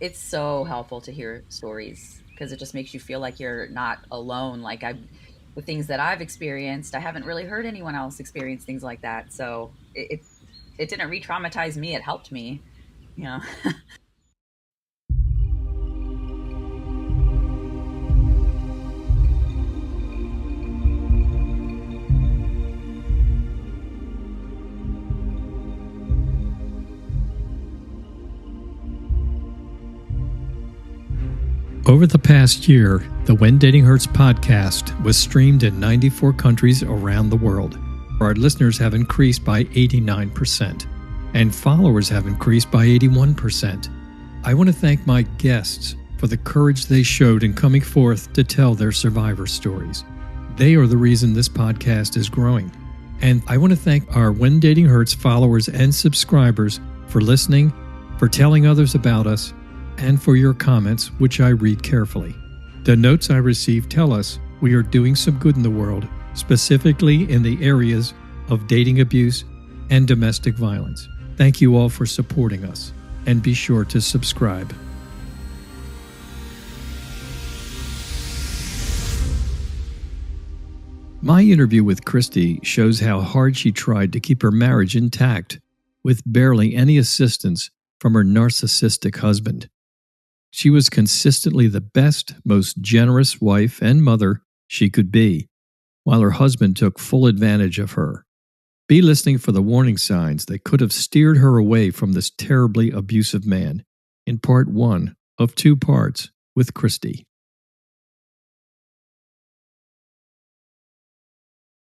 It's so helpful to hear stories because it just makes you feel like you're not alone. The things that I've experienced, I haven't really heard anyone else experience things like that. So it didn't re-traumatize me. It helped me, you know. Over the past year, the When Dating Hurts podcast was streamed in 94 countries around the world. Our listeners have increased by 89%, and followers have increased by 81%. I want to thank my guests for the courage they showed in coming forth to tell their survivor stories. They are the reason this podcast is growing. And I want to thank our When Dating Hurts followers and subscribers for listening, for telling others about us, and for your comments, which I read carefully. The notes I receive tell us we are doing some good in the world, specifically in the areas of dating abuse and domestic violence. Thank you all for supporting us, and be sure to subscribe. My interview with Christy shows how hard she tried to keep her marriage intact with barely any assistance from her narcissistic husband. She was consistently the best, most generous wife and mother she could be, while her husband took full advantage of her. Be listening for the warning signs that could have steered her away from this terribly abusive man in part 1 of 2 parts with Christy.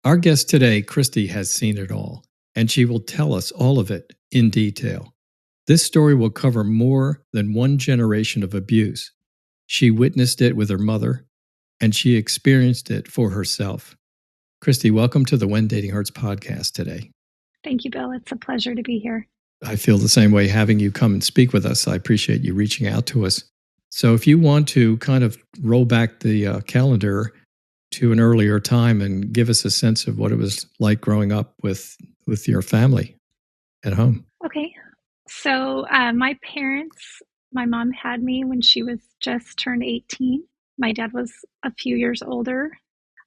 Our guest today, Christy, has seen it all, and she will tell us all of it in detail. This story will cover more than one generation of abuse. She witnessed it with her mother, and she experienced it for herself. Christy, welcome to the When Dating Hurts podcast today. Thank you, Bill. It's a pleasure to be here. I feel the same way having you come and speak with us. I appreciate you reaching out to us. So if you want to kind of roll back the calendar to an earlier time and give us a sense of what it was like growing up with your family at home. Okay. So my parents, my mom had me when she was just turned 18. My dad was a few years older.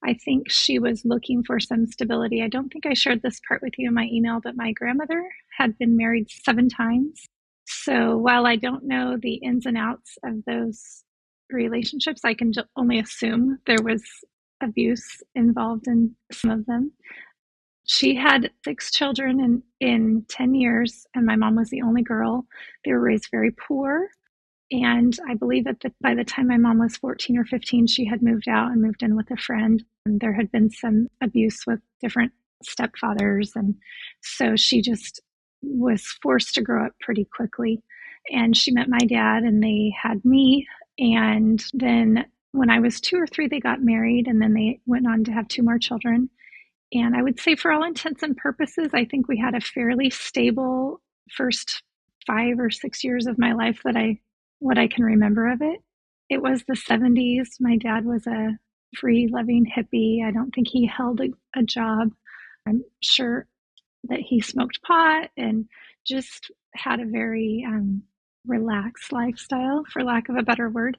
I think she was looking for some stability. I don't think I shared this part with you in my email, but my grandmother had been married 7 times. So while I don't know the ins and outs of those relationships, I can only assume there was abuse involved in some of them. She had 6 children in 10 years, and my mom was the only girl. They were raised very poor. And I believe that by the time my mom was 14 or 15, she had moved out and moved in with a friend. And there had been some abuse with different stepfathers. And so she just was forced to grow up pretty quickly. And she met my dad, and they had me. And then when I was 2 or 3, they got married, and then they went on to have 2 more children. And I would say for all intents and purposes, I think we had a fairly stable first 5 or 6 years of my life what I can remember of it. It was the 70s. My dad was a free-loving hippie. I don't think he held a job. I'm sure that he smoked pot and just had a very relaxed lifestyle, for lack of a better word.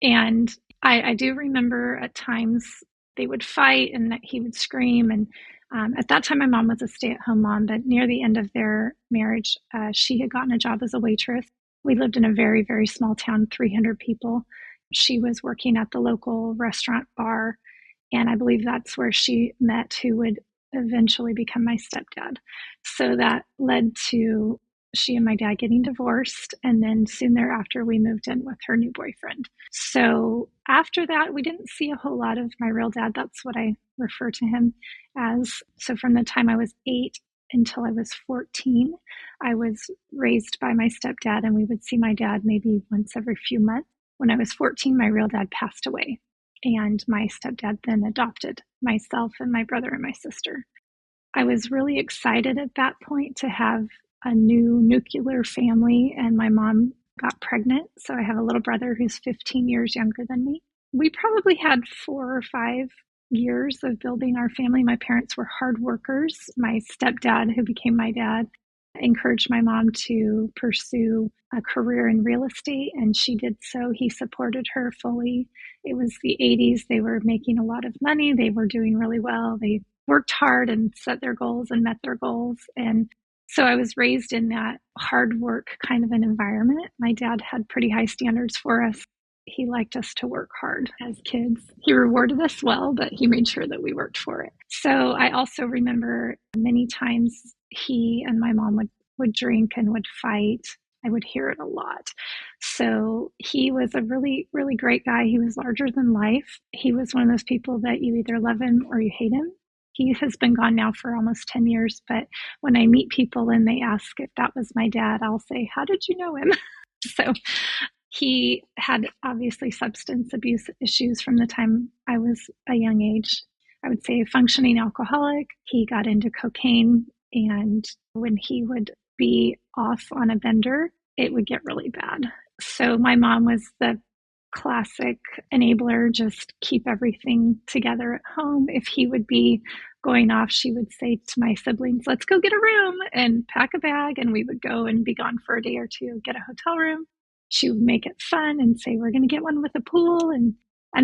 And I do remember at times they would fight and that he would scream. And at that time, my mom was a stay-at-home mom, but near the end of their marriage, she had gotten a job as a waitress. We lived in a very, very small town, 300 people. She was working at the local restaurant bar, and I believe that's where she met who would eventually become my stepdad. So that led to she and my dad getting divorced, and then soon thereafter we moved in with her new boyfriend. So after that, we didn't see a whole lot of my real dad. That's what I refer to him as. So from the time I was 8 until I was 14, I was raised by my stepdad, and we would see my dad maybe once every few months. When I was 14, my real dad passed away, and my stepdad then adopted myself and my brother and my sister. I was really excited at that point to have a new nuclear family, and my mom got pregnant. So I have a little brother who's 15 years younger than me. We probably had 4 or 5 years of building our family. My parents were hard workers. My stepdad, who became my dad, encouraged my mom to pursue a career in real estate, and she did so. He supported her fully. It was the 80s. They were making a lot of money. They were doing really well. They worked hard and set their goals and met their goals. And so I was raised in that hard work kind of an environment. My dad had pretty high standards for us. He liked us to work hard as kids. He rewarded us well, but he made sure that we worked for it. So I also remember many times he and my mom would drink and would fight. I would hear it a lot. So he was a really, really great guy. He was larger than life. He was one of those people that you either love him or you hate him. He has been gone now for almost 10 years, but when I meet people and they ask if that was my dad, I'll say, "How did you know him?" So he had obviously substance abuse issues from the time I was a young age. I would say a functioning alcoholic. He got into cocaine, and when he would be off on a bender, it would get really bad. So my mom was the classic enabler, just keep everything together at home. If he would be going off, she would say to my siblings, "Let's go get a room and pack a bag." And we would go and be gone for a day or two, get a hotel room. She would make it fun and say, "We're going to get one with a pool." And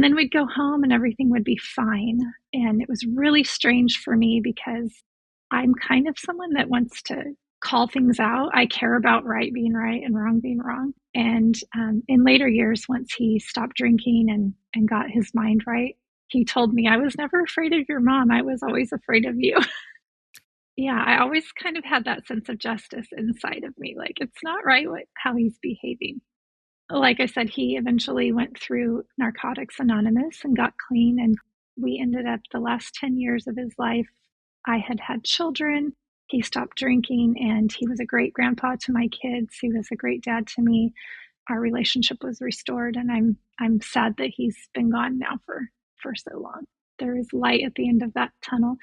then we'd go home and everything would be fine. And it was really strange for me because I'm kind of someone that wants to call things out. I care about right being right and wrong being wrong. And in later years, once he stopped drinking and got his mind right, he told me, "I was never afraid of your mom. I was always afraid of you." Yeah, I always kind of had that sense of justice inside of me. Like, it's not right how he's behaving. Like I said, he eventually went through Narcotics Anonymous and got clean. And we ended up the last 10 years of his life. I had children. He stopped drinking and he was a great grandpa to my kids. He was a great dad to me. Our relationship was restored, and I'm sad that he's been gone now for so long. There is light at the end of that tunnel.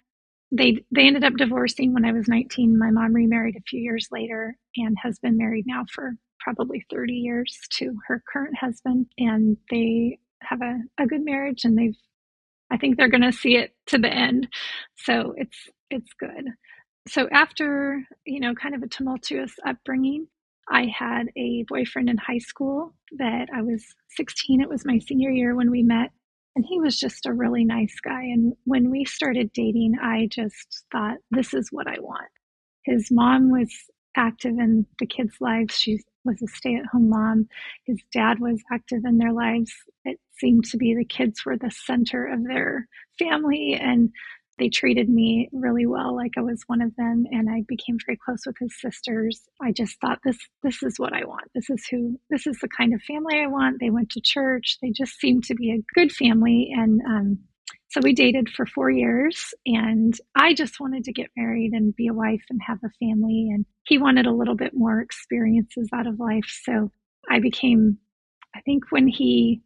They ended up divorcing when I was 19. My mom remarried a few years later and has been married now for probably 30 years to her current husband. And they have a good marriage, and I think they're going to see it to the end. So it's good. So after, kind of a tumultuous upbringing, I had a boyfriend in high school that I was 16. It was my senior year when we met. And he was just a really nice guy. And when we started dating, I just thought, this is what I want. His mom was active in the kids' lives. She was a stay-at-home mom. His dad was active in their lives. It seemed to be the kids were the center of their family, and they treated me really well, like I was one of them, and I became very close with his sisters. I just thought, this is what I want. This is the kind of family I want. They went to church. They just seemed to be a good family, and so we dated for 4 years, and I just wanted to get married and be a wife and have a family, and he wanted a little bit more experiences out of life. So I think when he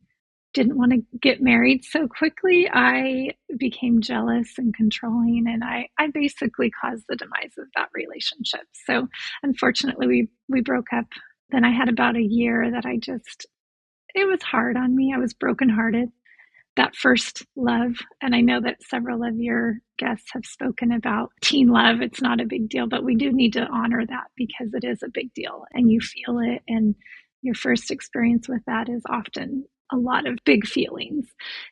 didn't want to get married so quickly, I became jealous and controlling, and I basically caused the demise of that relationship. So unfortunately, we broke up. Then I had about a year that it was hard on me. I was brokenhearted. That first love, and I know that several of your guests have spoken about teen love. It's not a big deal, but we do need to honor that because it is a big deal, and you feel it, and your first experience with that is often a lot of big feelings.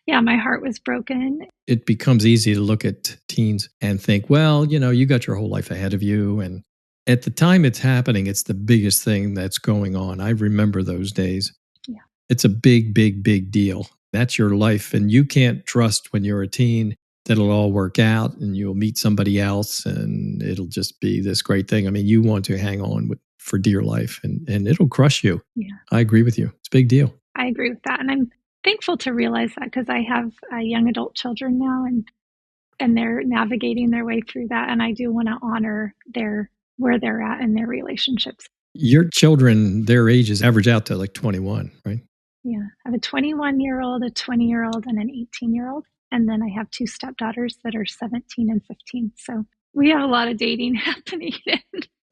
Yeah, my heart was broken. It becomes easy to look at teens and think, well, you got your whole life ahead of you. And at the time it's happening, it's the biggest thing that's going on. I remember those days. Yeah. It's a big, big, big deal. That's your life. And you can't trust when you're a teen that it'll all work out and you'll meet somebody else and it'll just be this great thing. I mean, you want to hang on for dear life, and it'll crush you. Yeah. I agree with you. It's a big deal. I agree with that. And I'm thankful to realize that because I have young adult children now, and they're navigating their way through that. And I do want to honor where they're at in their relationships. Your children, their ages average out to like 21, right? Yeah. I have a 21-year-old, a 20-year-old, and an 18-year-old. And then I have 2 stepdaughters that are 17 and 15. So we have a lot of dating happening in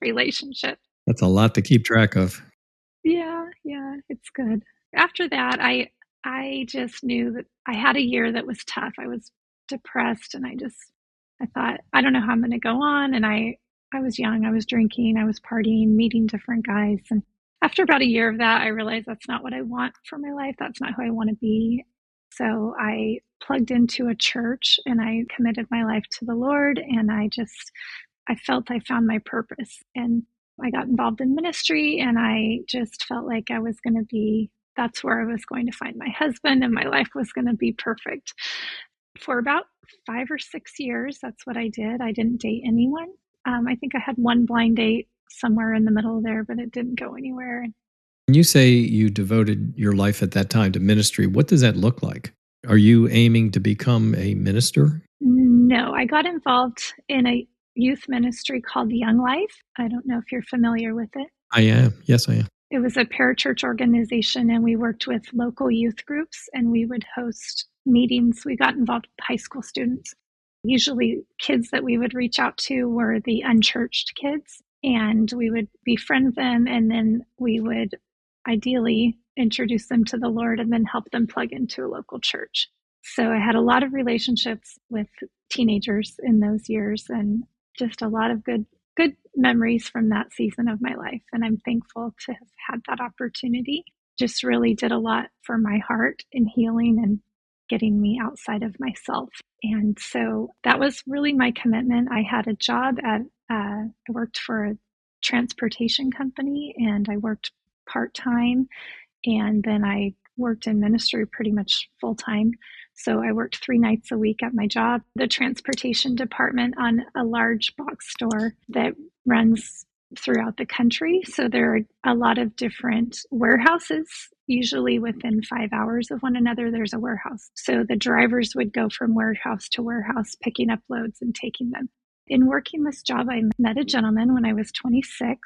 relationships. That's a lot to keep track of. Yeah, it's good. After that, I just knew that I had a year that was tough. I was depressed, and I thought, I don't know how I'm going to go on. And I I was young, I was drinking, I was partying, meeting different guys. And after about a year of that, I realized that's not what I want for my life. That's not who I want to be. So I plugged into a church and I committed my life to the Lord. And I felt I found my purpose. And I got involved in ministry and I just felt like I was going to be, that's where I was going to find my husband and my life was going to be perfect. For about 5 or 6 years, that's what I did. I didn't date anyone. I think I had one blind date somewhere in the middle there, but it didn't go anywhere. When you say you devoted your life at that time to ministry, what does that look like? Are you aiming to become a minister? No, I got involved in a youth ministry called Young Life. I don't know if you're familiar with it. I am. Yes, I am. It was a parachurch organization, and we worked with local youth groups, and we would host meetings. We got involved with high school students. Usually kids that we would reach out to were the unchurched kids, and we would befriend them, and then we would ideally introduce them to the Lord and then help them plug into a local church. So I had a lot of relationships with teenagers in those years and just a lot of good memories from that season of my life. And I'm thankful to have had that opportunity. Just really did a lot for my heart in healing and getting me outside of myself. And so that was really my commitment. I had a job I worked for a transportation company and I worked part-time. And then I worked in ministry pretty much full time. So I worked 3 nights a week at my job, the transportation department on a large box store that runs throughout the country. So there are a lot of different warehouses. Usually within 5 hours of one another, there's a warehouse. So the drivers would go from warehouse to warehouse, picking up loads and taking them. In working this job, I met a gentleman when I was 26,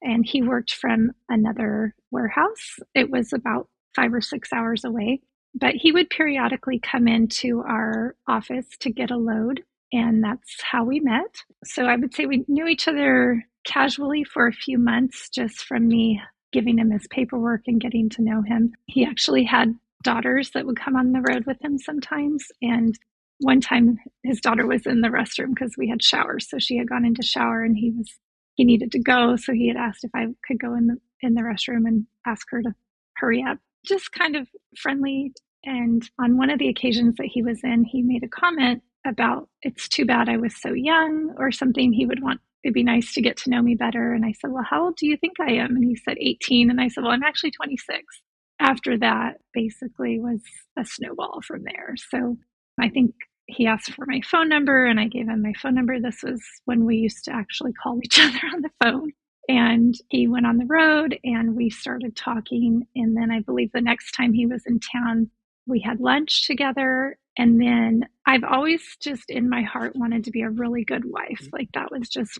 and he worked from another warehouse. It was about 5 or 6 hours away, but he would periodically come into our office to get a load, and that's how we met. So I would say we knew each other casually for a few months, just from me giving him his paperwork and getting to know him. He actually had daughters that would come on the road with him sometimes, and one time his daughter was in the restroom because we had showers. So she had gone into shower and he needed to go. So he had asked if I could go in the restroom and ask her to hurry up. Just kind of friendly. And on one of the occasions that he was in, he made a comment about, it's too bad I was so young or something. He would want, it'd be nice to get to know me better. And I said, well, how old do you think I am? And he said 18. And I said, well, I'm actually 26. After that, basically was a snowball from there. So I think he asked for my phone number and I gave him my phone number. This was when we used to actually call each other on the phone. And he went on the road and we started talking. And then I believe the next time he was in town, we had lunch together. And then I've always just in my heart wanted to be a really good wife. Like that was just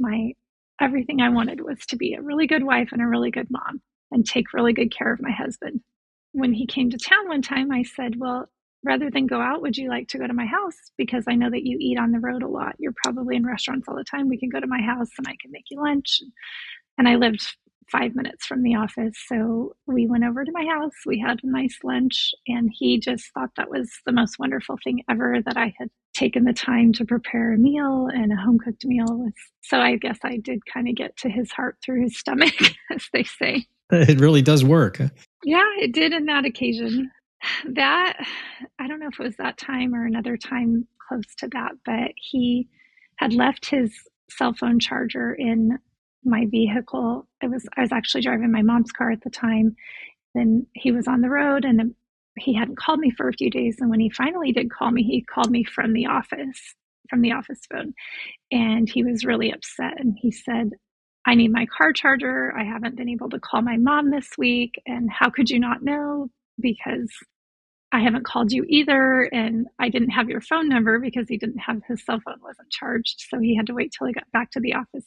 everything I wanted was to be a really good wife and a really good mom and take really good care of my husband. When he came to town one time, I said, well, rather than go out, would you like to go to my house? Because I know that you eat on the road a lot. You're probably in restaurants all the time. We can go to my house and I can make you lunch. And I lived 5 minutes from the office. So we went over to my house. We had a nice lunch. And he just thought that was the most wonderful thing ever, that I had taken the time to prepare a meal and a home cooked meal. So I guess I did kind of get to his heart through his stomach, as they say. It really does work. Yeah, it did in that occasion. That, I don't know if it was that time or another time close to that, but he had left his cell phone charger in my vehicle. I was actually driving my mom's car at the time. Then he was on the road and he hadn't called me for a few days. And when he finally did call me, he called me from the office phone. And he was really upset. And he said, I need my car charger. I haven't been able to call my mom this week. And how could you not know? Because I haven't called you either. And I didn't have your phone number because he didn't have his cell phone wasn't charged. So he had to wait till he got back to the office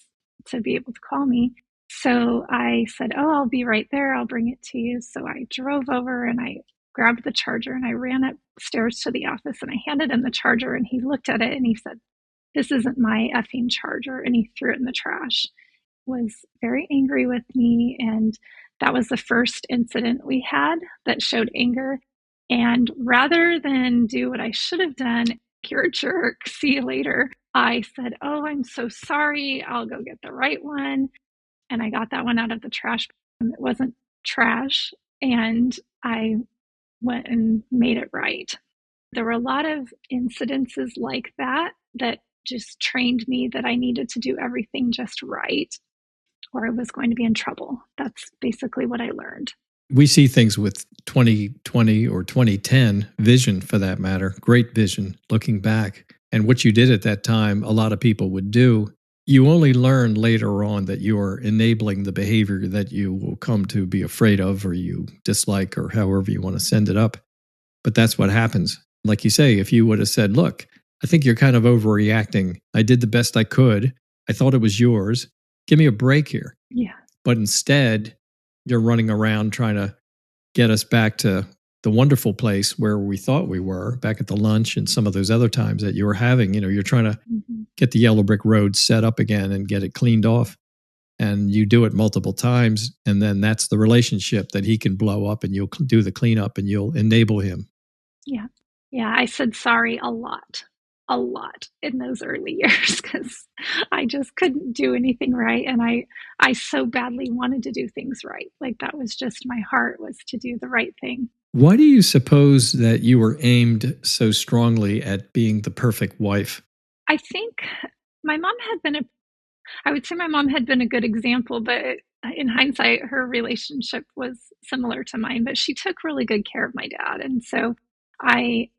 to be able to call me. So I said, oh, I'll be right there. I'll bring it to you. So I drove over and I grabbed the charger and I ran upstairs to the office and I handed him the charger and he looked at it and he said, this isn't my effing charger. And he threw it in the trash. Was very angry with me. And that was the first incident we had that showed anger. And rather than do what I should have done you're a jerk. See you later. I said, oh, I'm so sorry. I'll go get the right one. And I got that one out of the trash. It wasn't trash. And I went and made it right. There were a lot of incidences like that that just trained me that I needed to do everything just right or I was going to be in trouble. That's basically what I learned. We see things with 2020 or 2010 vision, for that matter, great vision looking back. And what you did at that time, a lot of people would do. You only learn later on that you are enabling the behavior that you will come to be afraid of or you dislike or however you want to send it up. But that's what happens. Like you say, if you would have said, look, I think you're kind of overreacting. I did the best I could. I thought it was yours. Give me a break here. Yeah. But instead, you're running around trying to get us back to the wonderful place where we thought we were, back at the lunch and some of those other times that you were having. You know, you're trying to get the yellow brick road set up again and get it cleaned off. And you do it multiple times. And then that's the relationship that he can blow up and you'll do the cleanup and you'll enable him. Yeah. Yeah. I said sorry a lot in those early years because I just couldn't do anything right. And I so badly wanted to do things right. Like that was just my heart, was to do the right thing. Why do you suppose that you were aimed so strongly at being the perfect wife? I think my mom had been I would say my mom had been a good example, but in hindsight, her relationship was similar to mine, but she took really good care of my dad. And so I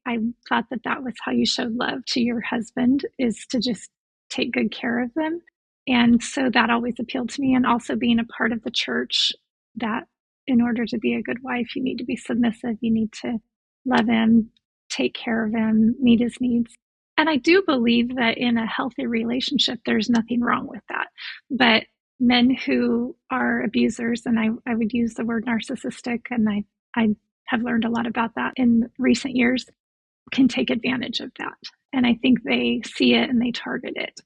thought that that was how you showed love to your husband, is to just take good care of them. And so that always appealed to me. And also being a part of the church, that in order to be a good wife, you need to be submissive. You need to love him, take care of him, meet his needs. And I do believe that in a healthy relationship, there's nothing wrong with that. But men who are abusers, and I would use the word narcissistic, and I have learned a lot about that in recent years, can take advantage of that. And I think they see it and they target it.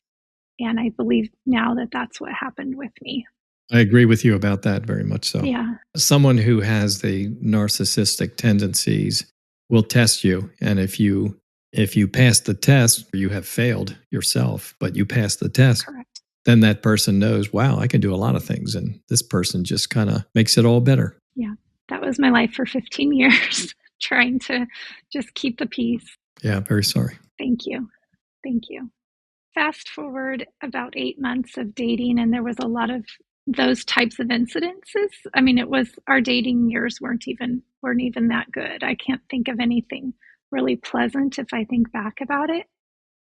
And I believe now that that's what happened with me. I agree with you about that very much so. Yeah. Someone who has the narcissistic tendencies will test you. And if you pass the test, you have failed yourself, but you pass the test. Correct. Then that person knows, wow, I can do a lot of things. And this person just kind of makes it all better. Yeah. That was my life for 15 years, trying to just keep the peace. Yeah, very sorry. Thank you. Thank you. Fast forward about 8 months of dating, and there was a lot of those types of incidences. I mean, it was, our dating years weren't even that good. I can't think of anything really pleasant if I think back about it.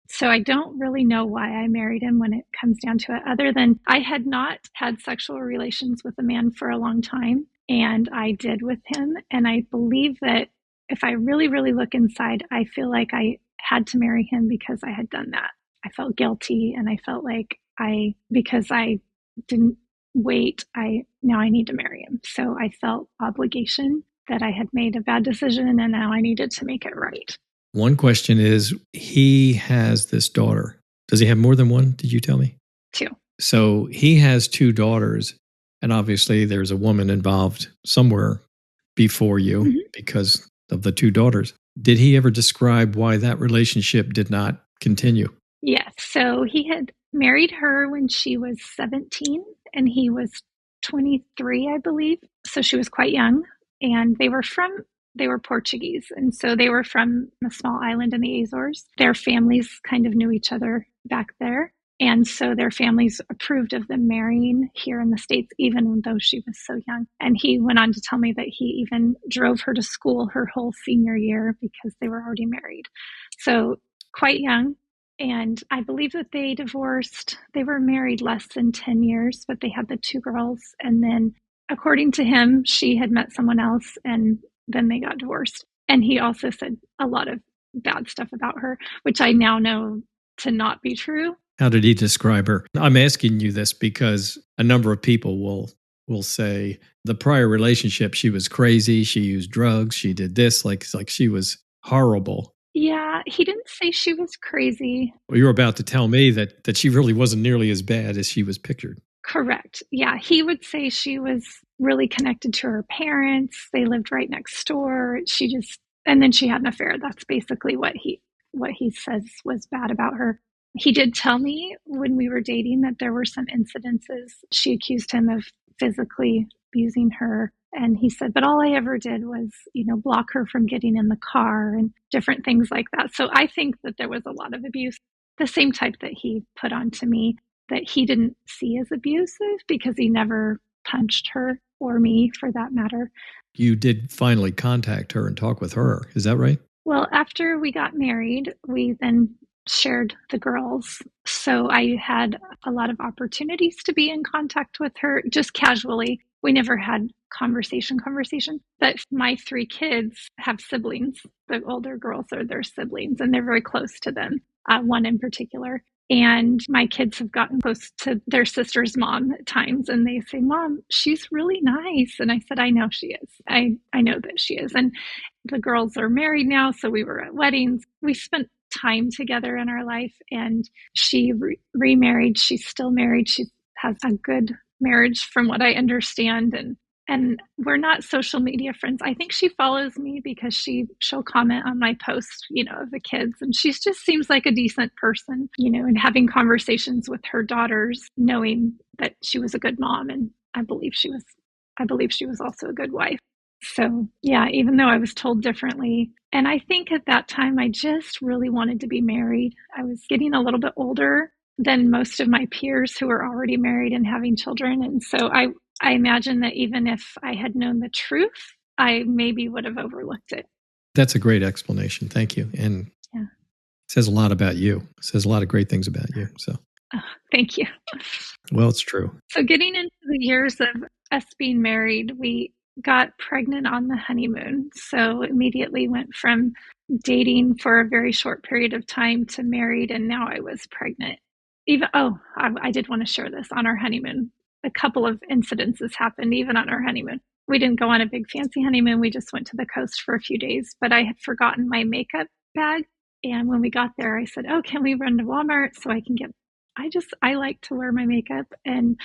So I don't really know why I married him when it comes down to it, other than I had not had sexual relations with a man for a long time, and I did with him. And I believe that if I really, really look inside, I feel like I had to marry him because I had done that. I felt guilty, and I felt like because I didn't wait, now I need to marry him. So I felt obligation that I had made a bad decision, and now I needed to make it right. One question is, he has this daughter. Does he have more than one? Did you tell me? 2. So he has 2 daughters, and obviously there's a woman involved somewhere before you because of the 2 daughters. Did he ever describe why that relationship did not continue? Yes. So he had married her when she was 17, and he was 23, I believe. So she was quite young, and they were Portuguese. And so they were from a small island in the Azores. Their families kind of knew each other back there. And so their families approved of them marrying here in the States, even though she was so young. And he went on to tell me that he even drove her to school her whole senior year because they were already married. So quite young. And I believe that they divorced. They were married less than 10 years, but they had the 2 girls. And then, according to him, she had met someone else, and then they got divorced. And he also said a lot of bad stuff about her, which I now know to not be true. How did he describe her? I'm asking you this because a number of people will say the prior relationship, she was crazy, she used drugs, she did this, like she was horrible. Yeah, he didn't say she was crazy. Well, you were about to tell me that she really wasn't nearly as bad as she was pictured. Correct. Yeah, he would say she was really connected to her parents. They lived right next door. And then she had an affair. That's basically what what he says was bad about her. He did tell me when we were dating that there were some incidences. She accused him of physically abusing her. And he said, but all I ever did was, block her from getting in the car and different things like that. So I think that there was a lot of abuse, the same type that he put on to me, that he didn't see as abusive because he never punched her or me for that matter. You did finally contact her and talk with her. Is that right? Well, after we got married, we then shared the girls. So I had a lot of opportunities to be in contact with her just casually. We never had conversation. But my 3 kids have siblings. The older girls are their siblings, and they're very close to them, one in particular. And my kids have gotten close to their sister's mom at times, and they say, Mom, she's really nice. And I said, I know she is. I know that she is. And the girls are married now, so we were at weddings. We spent time together in our life, and she remarried. She's still married. She has a good marriage from what I understand. And we're not social media friends. I think she follows me because she'll comment on my posts, of the kids. And she just seems like a decent person, and having conversations with her daughters, knowing that she was a good mom. And I believe she was also a good wife. So yeah, even though I was told differently. And I think at that time, I just really wanted to be married. I was getting a little bit older than most of my peers who were already married and having children. And so I imagine that even if I had known the truth, I maybe would have overlooked it. That's a great explanation. Thank you. And it says a lot about you. It says a lot of great things about you. So thank you. Well, it's true. So getting into the years of us being married, we got pregnant on the honeymoon. So immediately went from dating for a very short period of time to married. And now I was pregnant. I did want to share this on our honeymoon. A couple of incidences happened even on our honeymoon. We didn't go on a big fancy honeymoon. We just went to the coast for a few days, but I had forgotten my makeup bag. And when we got there, I said, can we run to Walmart so I can get, I like to wear my makeup and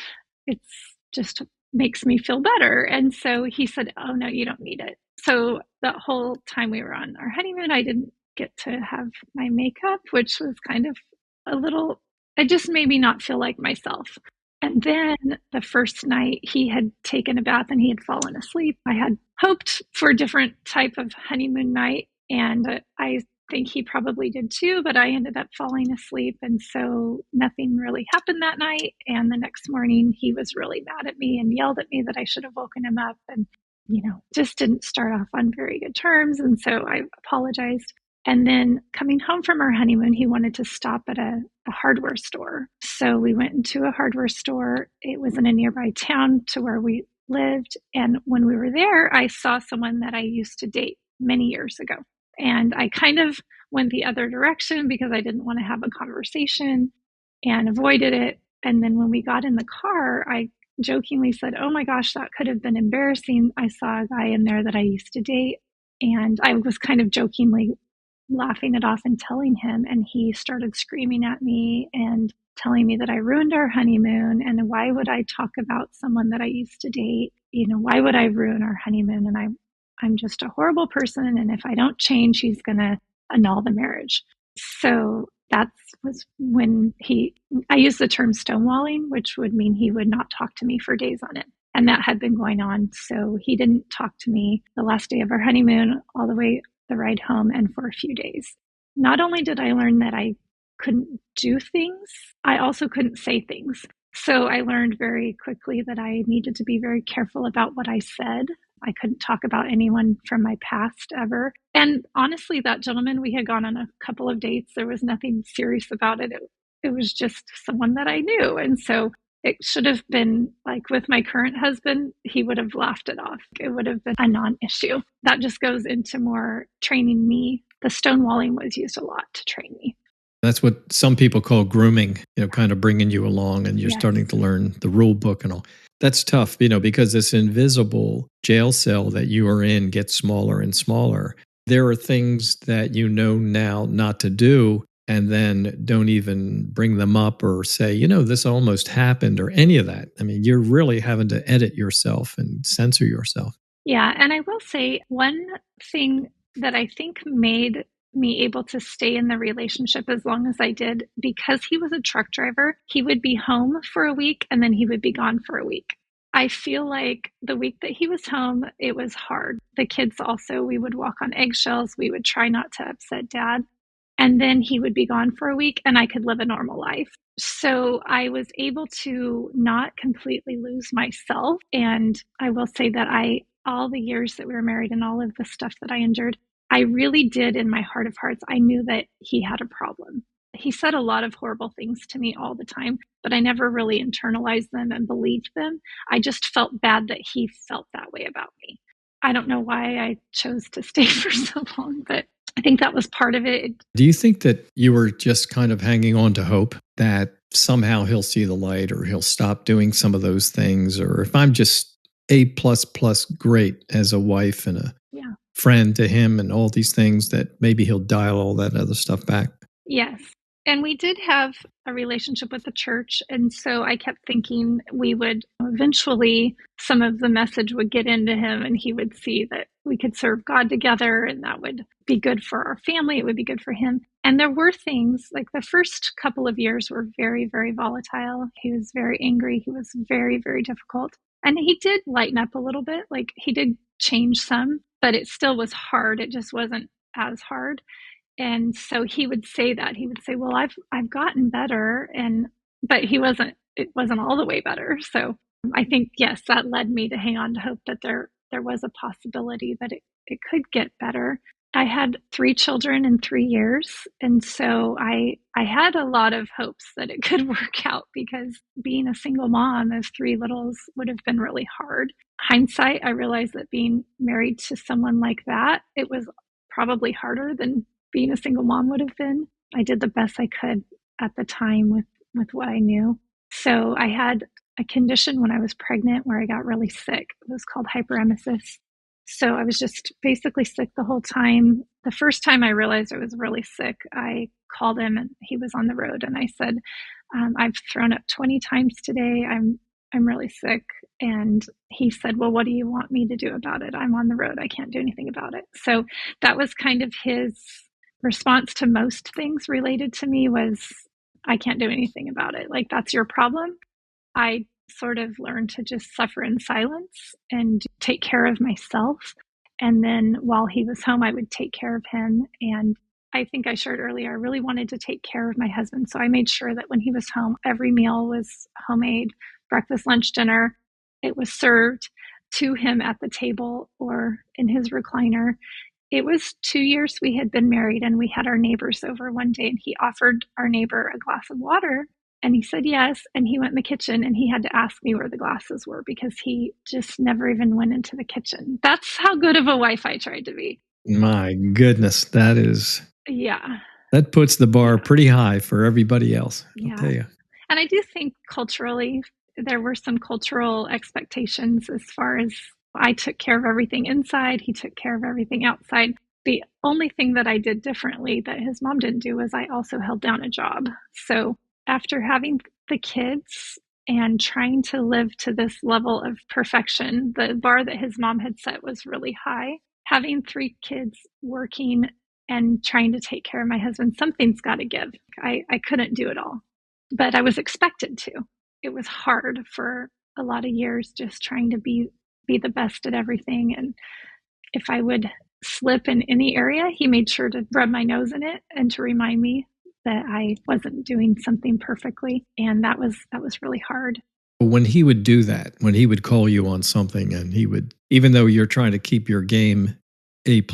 it's just makes me feel better. And so he said, oh no, you don't need it. So the whole time we were on our honeymoon, I didn't get to have my makeup, which was kind of it just made me not feel like myself. And then the first night he had taken a bath and he had fallen asleep. I had hoped for a different type of honeymoon night, and I think he probably did too, but I ended up falling asleep. And so nothing really happened that night. And the next morning he was really mad at me and yelled at me that I should have woken him up, and, just didn't start off on very good terms. And so I apologized. And then coming home from our honeymoon, he wanted to stop at a hardware store. So we went into a hardware store. It was in a nearby town to where we lived. And when we were there, I saw someone that I used to date many years ago. And I kind of went the other direction because I didn't want to have a conversation and avoided it. And then when we got in the car, I jokingly said, oh my gosh, that could have been embarrassing. I saw a guy in there that I used to date. And I was kind of jokingly laughing it off and telling him, and he started screaming at me and telling me that I ruined our honeymoon, and why would I talk about someone that I used to date? Why would I ruin our honeymoon? And I'm just a horrible person, and if I don't change, he's going to annul the marriage. So that was when I used the term stonewalling, which would mean he would not talk to me for days on end. And that had been going on. So he didn't talk to me the last day of our honeymoon, all the way the ride home, and for a few days. Not only did I learn that I couldn't do things, I also couldn't say things. So I learned very quickly that I needed to be very careful about what I said. I couldn't talk about anyone from my past ever. And honestly, that gentleman, we had gone on a couple of dates. There was nothing serious about it. It was just someone that I knew. And so it should have been like with my current husband, he would have laughed it off. It would have been a non-issue. That just goes into more training me. The stonewalling was used a lot to train me. That's what some people call grooming, kind of bringing you along, and you're starting to learn the rule book and all. That's tough, because this invisible jail cell that you are in gets smaller and smaller. There are things that you know now not to do, and then don't even bring them up or say, this almost happened or any of that. I mean, you're really having to edit yourself and censor yourself. Yeah. And I will say one thing that I think made me able to stay in the relationship as long as I did because he was a truck driver. He would be home for a week and then he would be gone for a week. I feel like the week that he was home, it was hard. The kids also, we would walk on eggshells. We would try not to upset dad. And then he would be gone for a week and I could live a normal life. So I was able to not completely lose myself. And I will say that all the years that we were married and all of the stuff that I endured, I really did in my heart of hearts, I knew that he had a problem. He said a lot of horrible things to me all the time, but I never really internalized them and believed them. I just felt bad that he felt that way about me. I don't know why I chose to stay for so long, but I think that was part of it. Do you think that you were just kind of hanging on to hope that somehow he'll see the light or he'll stop doing some of those things? Or if I'm just A++ great as a wife and a friend to him and all these things, that maybe he'll dial all that other stuff back? Yes. And we did have a relationship with the church. And so I kept thinking we would eventually, some of the message would get into him and he would see that we could serve God together and that would be good for our family. It would be good for him. And there were things like the first couple of years were very, very volatile. He was very angry. He was very, very difficult. And he did lighten up a little bit. Like he did change some, but it still was hard. It just wasn't as hard. And so he would say that. He would say, well, I've gotten better. But it wasn't all the way better. So I think, yes, that led me to hang on to hope that there was a possibility that it could get better. I had 3 children in 3 years. And so I had a lot of hopes that it could work out because being a single mom of 3 littles would have been really hard. Hindsight, I realized that being married to someone like that, it was probably harder than being a single mom would have been. I did the best I could at the time with what I knew. So I had a condition when I was pregnant where I got really sick. It was called hyperemesis. So I was just basically sick the whole time. The first time I realized I was really sick, I called him and he was on the road. And I said, I've thrown up 20 times today. I'm really sick. And he said, well, what do you want me to do about it? I'm on the road. I can't do anything about it. So that was kind of his response to most things related to me was, I can't do anything about it. Like, that's your problem. I sort of learned to just suffer in silence and take care of myself. And then while he was home, I would take care of him. And I think I shared earlier, I really wanted to take care of my husband. So I made sure that when he was home, every meal was homemade, breakfast, lunch, dinner. It was served to him at the table or in his recliner. It was 2 years we had been married and we had our neighbors over one day and he offered our neighbor a glass of water and he said yes. And he went in the kitchen and he had to ask me where the glasses were because he just never even went into the kitchen. That's how good of a wife I tried to be. My goodness, that is... Yeah. That puts the bar pretty high for everybody else, I'll tell you. And I do think culturally, there were some cultural expectations as far as I took care of everything inside. He took care of everything outside. The only thing that I did differently that his mom didn't do was I also held down a job. So after having the kids and trying to live to this level of perfection, the bar that his mom had set was really high. Having 3 kids, working and trying to take care of my husband, something's got to give. I couldn't do it all, but I was expected to. It was hard for a lot of years just trying to be the best at everything. And if I would slip in any area, he made sure to rub my nose in it and to remind me that I wasn't doing something perfectly. And that was really hard. When he would do that, when he would call you on something and he would, even though you're trying to keep your game A++,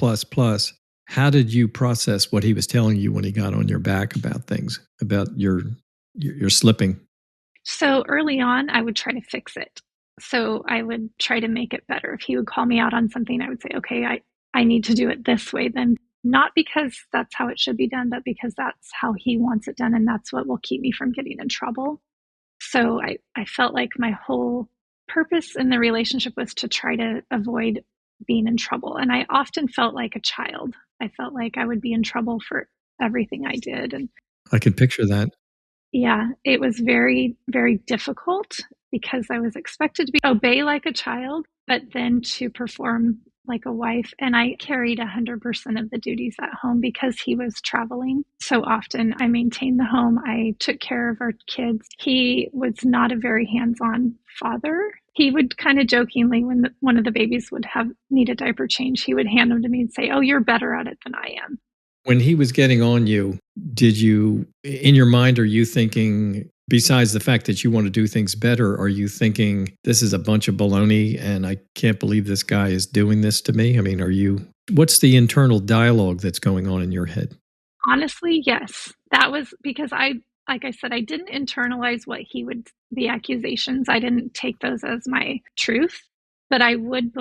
how did you process what he was telling you when he got on your back about things, about your slipping? So early on, I would try to fix it. So I would try to make it better. If he would call me out on something, I would say, okay, I need to do it this way then. Not because that's how it should be done, but because that's how he wants it done. And that's what will keep me from getting in trouble. So I felt like my whole purpose in the relationship was to try to avoid being in trouble. And I often felt like a child. I felt like I would be in trouble for everything I did. And I can picture that. Yeah, it was very, very difficult because I was expected to obey like a child, but then to perform like a wife, and I carried 100% of the duties at home because he was traveling so often. I maintained the home. I took care of our kids. He was not a very hands-on father. He would kind of jokingly, when one of the babies would need a diaper change, he would hand them to me and say, "Oh, you're better at it than I am." When he was getting on you, did you, in your mind, are you thinking, besides the fact that you want to do things better, are you thinking, this is a bunch of baloney and I can't believe this guy is doing this to me? I mean, what's the internal dialogue that's going on in your head? Honestly, yes. That was because like I said, I didn't internalize the accusations. I didn't take those as my truth, but I would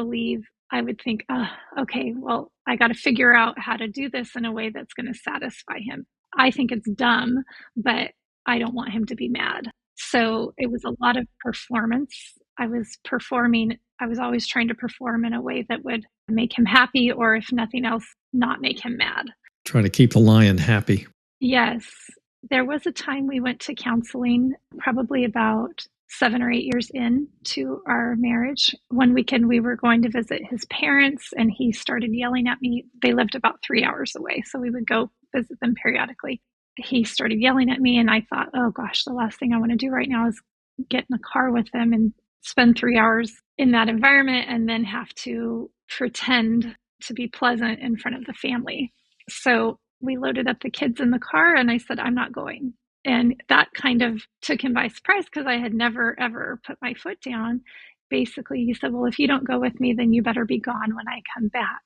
think, oh, okay, well, I got to figure out how to do this in a way that's going to satisfy him. I think it's dumb, but I don't want him to be mad. So it was a lot of performance. I was always trying to perform in a way that would make him happy, or if nothing else, not make him mad. Trying to keep the lion happy. Yes. There was a time we went to counseling, probably about 7 or 8 years into our marriage. One weekend we were going to visit his parents, and he started yelling at me. They lived about 3 hours away, so we would go visit them periodically. He started yelling at me, and I thought, oh gosh, the last thing I want to do right now is get in a car with him and spend 3 hours in that environment and then have to pretend to be pleasant in front of the family. So we loaded up the kids in the car, and I said, I'm not going. And that kind of took him by surprise because I had never, ever put my foot down. Basically, he said, well, if you don't go with me, then you better be gone when I come back.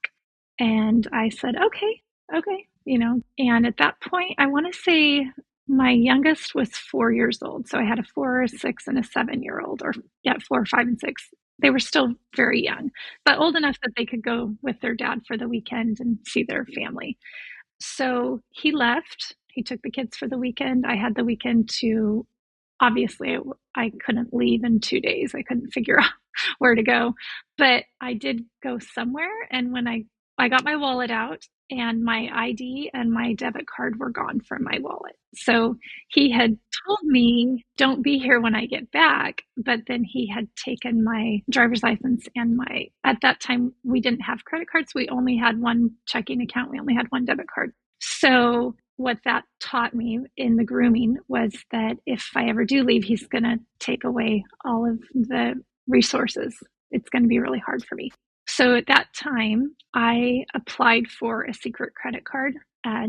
And I said, okay. And at that point, I want to say my youngest was 4 years old. So I had a 4, a 6, and a 7-year-old, or yeah, 4, 5, and 6. They were still very young, but old enough that they could go with their dad for the weekend and see their family. So he left. He took the kids for the weekend. I had the weekend to, obviously, I couldn't leave in 2 days. I couldn't figure out where to go, but I did go somewhere. And when I got my wallet out, and my ID and my debit card were gone from my wallet. So he had told me, don't be here when I get back. But then he had taken my driver's license and at that time, we didn't have credit cards. We only had one checking account. We only had one debit card. So what that taught me in the grooming was that if I ever do leave, he's going to take away all of the resources. It's going to be really hard for me. So at that time, I applied for a secret credit card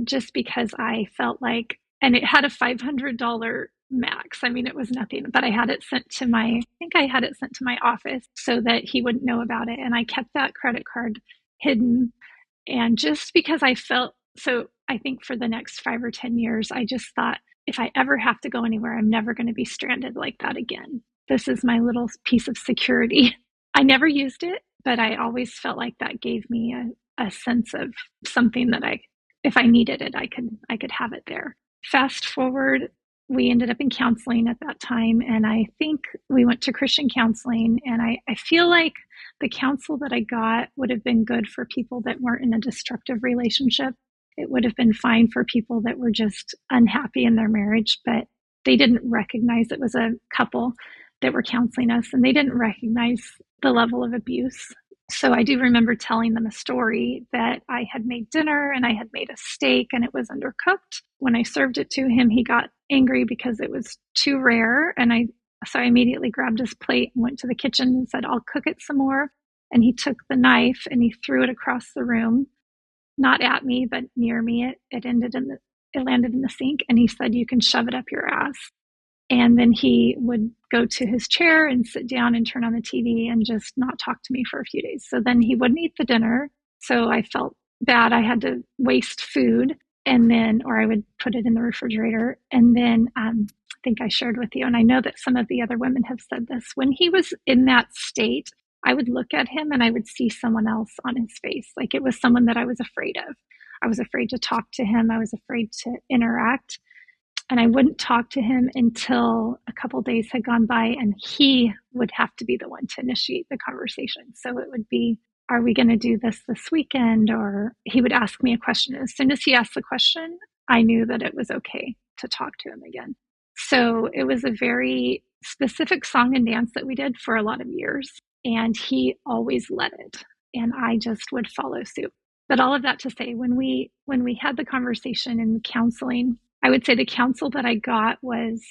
just because I felt like, and it had a $500 max. I mean, it was nothing, but I had it sent to I think I had it sent to my office so that he wouldn't know about it. And I kept that credit card hidden. And just because I felt, so I think for the next 5 or 10 years, I just thought, if I ever have to go anywhere, I'm never going to be stranded like that again. This is my little piece of security. I never used it, but I always felt like that gave me a sense of something that if I needed it, I could have it there. Fast forward, we ended up in counseling at that time, and I think we went to Christian counseling, and I feel like the counsel that I got would have been good for people that weren't in a destructive relationship. It would have been fine for people that were just unhappy in their marriage, but they didn't recognize it was a couple that were counseling us, and they didn't recognize the level of abuse. So I do remember telling them a story that I had made dinner and I had made a steak and it was undercooked. When I served it to him, he got angry because it was too rare. So I immediately grabbed his plate and went to the kitchen and said, I'll cook it some more. And he took the knife and he threw it across the room, not at me, but near me. It landed in the sink, and he said, you can shove it up your ass. And then he would go to his chair and sit down and turn on the TV and just not talk to me for a few days. So then he wouldn't eat the dinner. So I felt bad. I had to waste food, or I would put it in the refrigerator. And then I think I shared with you, and I know that some of the other women have said this, when he was in that state, I would look at him and I would see someone else on his face. Like it was someone that I was afraid of. I was afraid to talk to him. I was afraid to interact. And I wouldn't talk to him until a couple days had gone by, and he would have to be the one to initiate the conversation. So it would be, are we going to do this weekend? Or he would ask me a question. As soon as he asked the question, I knew that it was okay to talk to him again. So it was a very specific song and dance that we did for a lot of years. And he always led it. and I just would follow suit. But all of that to say, when we had the conversation in counseling, I would say the counsel that I got was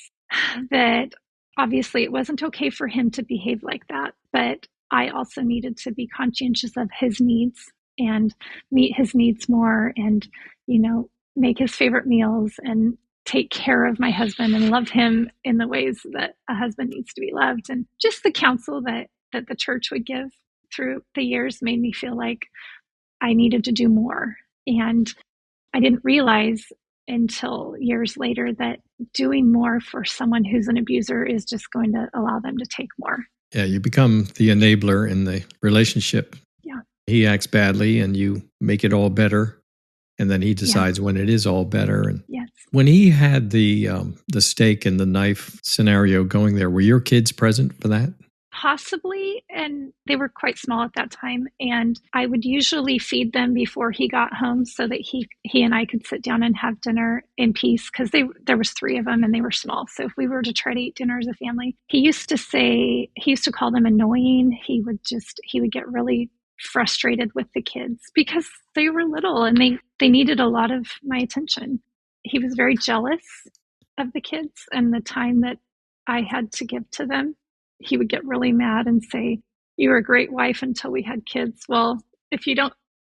that obviously it wasn't okay for him to behave like that, but I also needed to be conscientious of his needs and meet his needs more, and, make his favorite meals and take care of my husband and love him in the ways that a husband needs to be loved. And just the counsel that the church would give through the years made me feel like I needed to do more. And I didn't realize until years later that doing more for someone who's an abuser is just going to allow them to take more. Yeah, you become the enabler in the relationship. Yeah. He acts badly and you make it all better. And then he decides when it is all better. And yes. When he had the steak and the knife scenario going there, were your kids present for that? Possibly, and they were quite small at that time, and I would usually feed them before he got home so that he and I could sit down and have dinner in peace, because there was 3 of them and they were small. So if we were to try to eat dinner as a family, he used to call them annoying. He would get really frustrated with the kids because they were little and they needed a lot of my attention. He was very jealous of the kids and the time that I had to give to them. He would get really mad and say, "You were a great wife until we had kids." Well, if you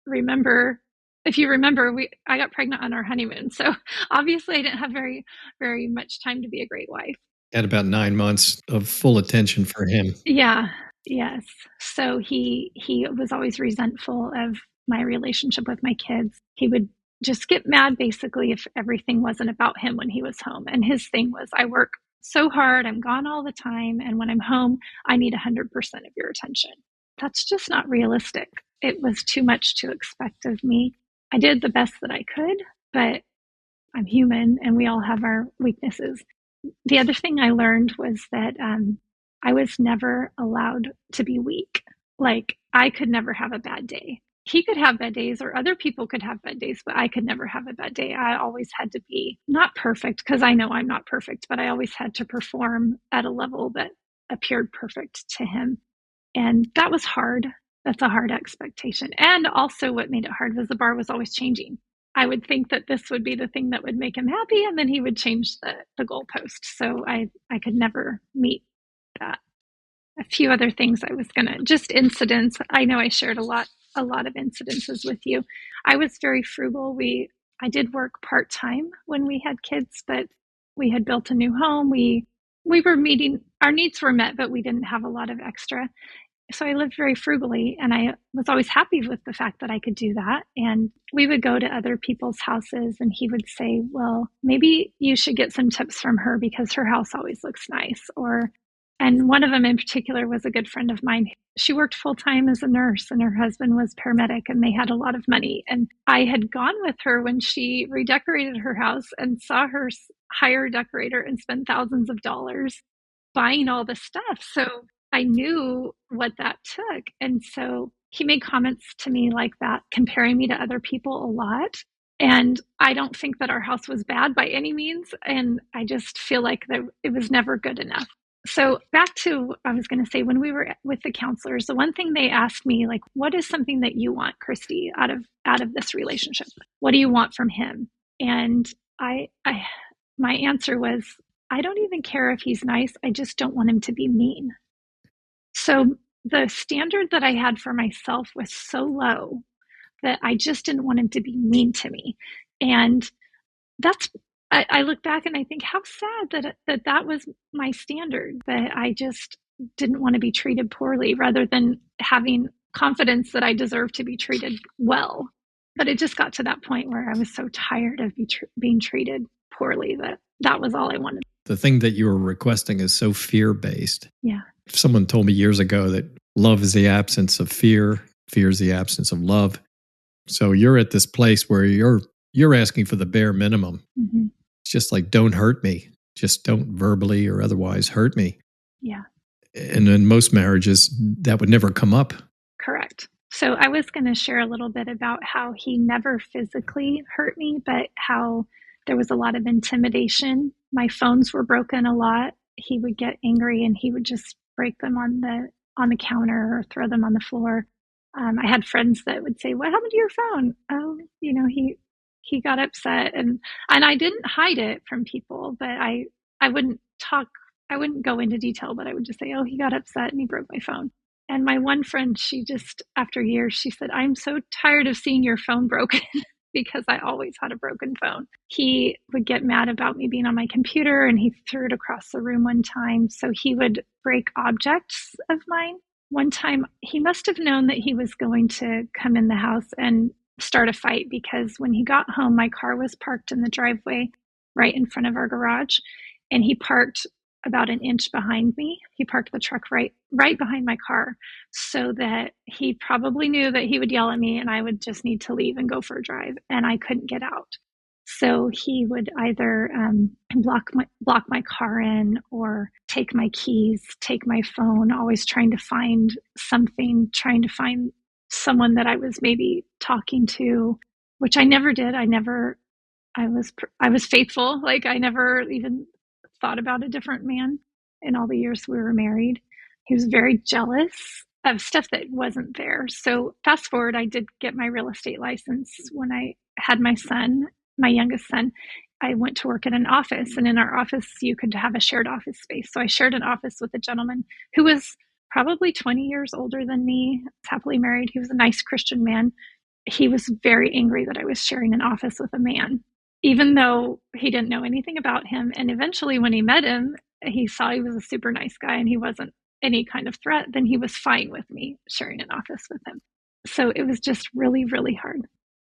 remember, I got pregnant on our honeymoon. So obviously I didn't have very, very much time to be a great wife. Had about 9 months of full attention for him. Yeah. Yes. So he was always resentful of my relationship with my kids. He would just get mad basically if everything wasn't about him when he was home. And his thing was, I work so hard, I'm gone all the time, and when I'm home, I need 100% of your attention. That's just not realistic. It was too much to expect of me. I did the best that I could, but I'm human and we all have our weaknesses. The other thing I learned was that I was never allowed to be weak. Like, I could never have a bad day. He could have bad days, or other people could have bad days, but I could never have a bad day. I always had to be not perfect, because I know I'm not perfect, but I always had to perform at a level that appeared perfect to him. And that was hard. That's a hard expectation. And also what made it hard was the bar was always changing. I would think that this would be the thing that would make him happy, and then he would change the goalpost. So I could never meet that. A few other things just incidents. I know I shared a lot of incidences with you. I was very frugal. I did work part-time when we had kids, but we had built a new home. We were meeting, our needs were met, but we didn't have a lot of extra. So I lived very frugally, and I was always happy with the fact that I could do that. And we would go to other people's houses, and he would say, well, maybe you should get some tips from her because her house always looks nice. And one of them in particular was a good friend of mine. She worked full-time as a nurse, and her husband was paramedic, and they had a lot of money. And I had gone with her when she redecorated her house and saw her hire a decorator and spend thousands of dollars buying all the stuff. So I knew what that took. And so he made comments to me like that, comparing me to other people a lot. And I don't think that our house was bad by any means. And I just feel like that it was never good enough. So back to, I was going to say, when we were with the counselors, the one thing they asked me, like, what is something that you want, Christy, out of this relationship? What do you want from him? And my answer was, I don't even care if he's nice. I just don't want him to be mean. So the standard that I had for myself was so low that I just didn't want him to be mean to me. And I look back and I think how sad that was my standard, that I just didn't want to be treated poorly rather than having confidence that I deserved to be treated well. But it just got to that point where I was so tired of being treated poorly that was all I wanted. The thing that you were requesting is so fear-based. Yeah. If someone told me years ago that love is the absence of fear, fear is the absence of love. So you're at this place where you're asking for the bare minimum. Mm-hmm. It's just like, don't hurt me. Just don't verbally or otherwise hurt me. Yeah. And in most marriages, that would never come up. Correct. So I was going to share a little bit about how he never physically hurt me, but how there was a lot of intimidation. My phones were broken a lot. He would get angry and he would just break them on the counter or throw them on the floor. I had friends that would say, "What happened to your phone?" Oh, he got upset, and I didn't hide it from people, but I wouldn't talk. I wouldn't go into detail, but I would just say, "Oh, he got upset and he broke my phone." And my one friend, she just, after years, she said, "I'm so tired of seeing your phone broken." Because I always had a broken phone. He would get mad about me being on my computer, and he threw it across the room one time. So he would break objects of mine. One time, he must have known that he was going to come in the house and start a fight, because when he got home, my car was parked in the driveway right in front of our garage, and he parked about an inch behind me. He parked the truck right behind my car, so that he probably knew that he would yell at me and I would just need to leave and go for a drive, and I couldn't get out. So he would either block my car in, or take my keys, take my phone, always trying to find something, trying to find someone that I was maybe talking to, which I never did. I was faithful. Like, I never even thought about a different man in all the years we were married. He was very jealous of stuff that wasn't there. So fast forward, I did get my real estate license when I had my son, my youngest son. I went to work at an office, and in our office, you could have a shared office space. So I shared an office with a gentleman who was probably 20 years older than me, happily married. He was a nice Christian man. He was very angry that I was sharing an office with a man, even though he didn't know anything about him. And eventually, when he met him, he saw he was a super nice guy and he wasn't any kind of threat. Then he was fine with me sharing an office with him. So it was just really, really hard.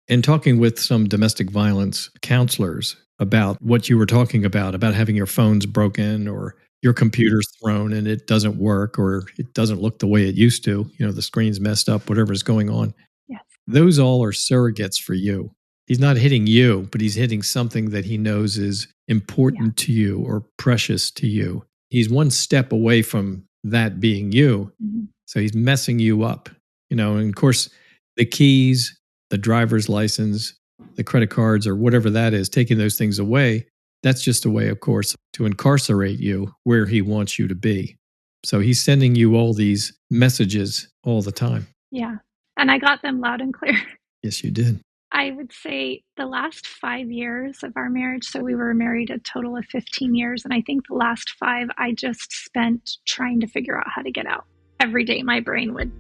In talking with some domestic violence counselors about what you were talking about having your phones broken or your computer's thrown and it doesn't work, or it doesn't look the way it used to, the screen's messed up, whatever's going on. Yes. Those all are surrogates for you. He's not hitting you, but he's hitting something that he knows is important to you or precious to you. He's one step away from that being you. Mm-hmm. So he's messing you up, and of course, the keys, the driver's license, the credit cards, or whatever that is, taking those things away, that's just a way, of course, to incarcerate you where he wants you to be. So he's sending you all these messages all the time. Yeah. And I got them loud and clear. Yes, you did. I would say the last 5 years of our marriage, so we were married a total of 15 years, and I think the last 5 I just spent trying to figure out how to get out. Every day my brain would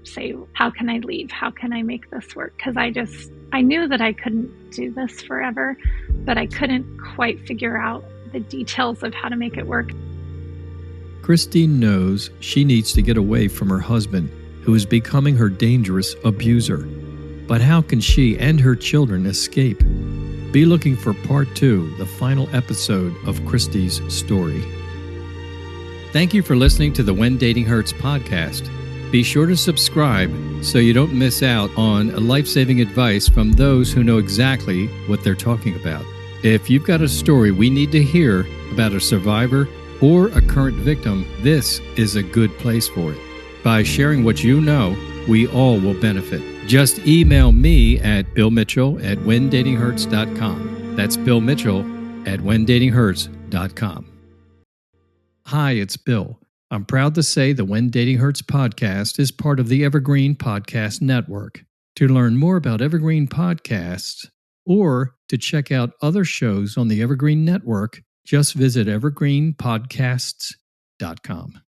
say, how can I leave? How can I make this work? Because I knew that I couldn't do this forever, but I couldn't quite figure out the details of how to make it work. Christy knows she needs to get away from her husband, who is becoming her dangerous abuser. But how can she and her children escape? Be looking for part 2, the final episode of Christy's story. Thank you for listening to the When Dating Hurts podcast. Be sure to subscribe so you don't miss out on life-saving advice from those who know exactly what they're talking about. If you've got a story we need to hear about a survivor or a current victim, this is a good place for it. By sharing what you know, we all will benefit. Just email me at billmitchell@whendatinghurts.com. That's Bill Mitchell at whendatinghurts.com. Hi, it's Bill. I'm proud to say the When Dating Hurts podcast is part of the Evergreen Podcast Network. To learn more about Evergreen Podcasts or to check out other shows on the Evergreen Network, just visit evergreenpodcasts.com.